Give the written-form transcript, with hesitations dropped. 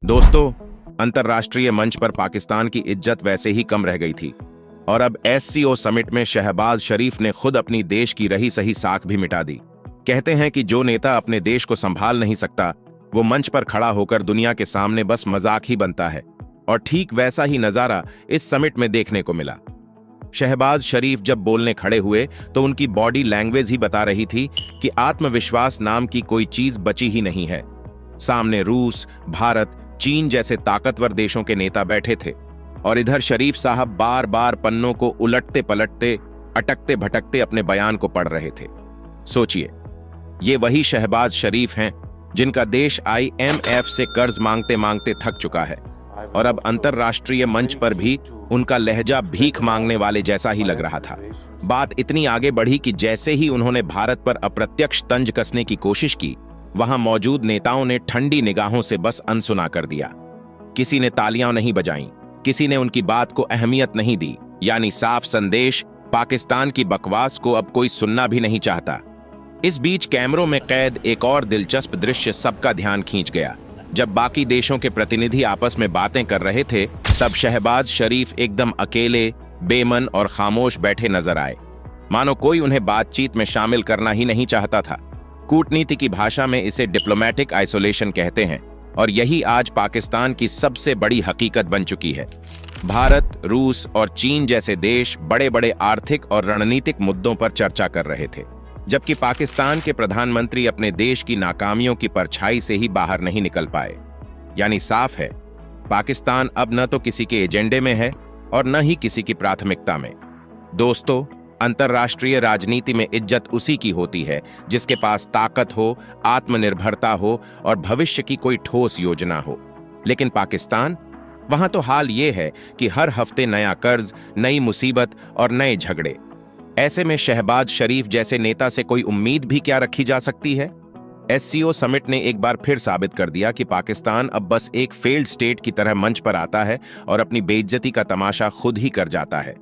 दोस्तों, अंतर्राष्ट्रीय मंच पर पाकिस्तान की इज्जत वैसे ही कम रह गई थी और अब एससीओ समिट में शहबाज शरीफ ने खुद अपनी देश की रही सही साख भी मिटा दी। कहते हैं कि जो नेता अपने देश को संभाल नहीं सकता वो मंच पर खड़ा होकर दुनिया के सामने बस मजाक ही बनता है, और ठीक वैसा ही नजारा इस समिट में देखने को मिला। शहबाज शरीफ जब बोलने खड़े हुए तो उनकी बॉडी लैंग्वेज ही बता रही थी कि आत्मविश्वास नाम की कोई चीज बची ही नहीं है। सामने रूस, भारत, चीन जैसे ताकतवर देशों के नेता बैठे थे और इधर शरीफ साहब बार बार पन्नों को उलटते पलटते, अटकते भटकते अपने बयान को पढ़ रहे थे। सोचिए, ये वही शहबाज शरीफ हैं जिनका देश IMF से कर्ज मांगते मांगते थक चुका है, और अब अंतर्राष्ट्रीय मंच पर भी उनका लहजा भीख मांगने वाले जैसा ही लग रहा था। बात इतनी आगे बढ़ी कि जैसे ही उन्होंने भारत पर अप्रत्यक्ष तंज कसने की कोशिश की, वहां मौजूद नेताओं ने ठंडी निगाहों से बस अनसुना कर दिया। किसी ने तालियां नहीं बजाईं, किसी ने उनकी बात को अहमियत नहीं दी। यानी साफ संदेश, पाकिस्तान की बकवास को अब कोई सुनना भी नहीं चाहता। इस बीच कैमरों में कैद एक और दिलचस्प दृश्य सबका ध्यान खींच गया। जब बाकी देशों के प्रतिनिधि आपस में बातें कर रहे थे, तब शहबाज शरीफ एकदम अकेले, बेमन और खामोश बैठे नजर आए, मानो कोई उन्हें बातचीत में शामिल करना ही नहीं चाहता था। कूटनीति की भाषा में इसे डिप्लोमैटिक आइसोलेशन कहते हैं, और यही आज पाकिस्तान की सबसे बड़ी हकीकत बन चुकी है। भारत, रूस और चीन जैसे देश बड़े बड़े आर्थिक और रणनीतिक मुद्दों पर चर्चा कर रहे थे, जबकि पाकिस्तान के प्रधानमंत्री अपने देश की नाकामियों की परछाई से ही बाहर नहीं निकल पाए। यानी साफ है, पाकिस्तान अब न तो किसी के एजेंडे में है और न ही किसी की प्राथमिकता में। दोस्तों, अंतर्राष्ट्रीय राजनीति में इज्जत उसी की होती है जिसके पास ताकत हो, आत्मनिर्भरता हो और भविष्य की कोई ठोस योजना हो। लेकिन पाकिस्तान, वहां तो हाल ये है कि हर हफ्ते नया कर्ज, नई मुसीबत और नए झगड़े। ऐसे में शहबाज शरीफ जैसे नेता से कोई उम्मीद भी क्या रखी जा सकती है? एससीओ समिट ने एक बार फिर साबित कर दिया कि पाकिस्तान अब बस एक फेल्ड स्टेट की तरह मंच पर आता है और अपनी बेइज्जती का तमाशा खुद ही कर जाता है।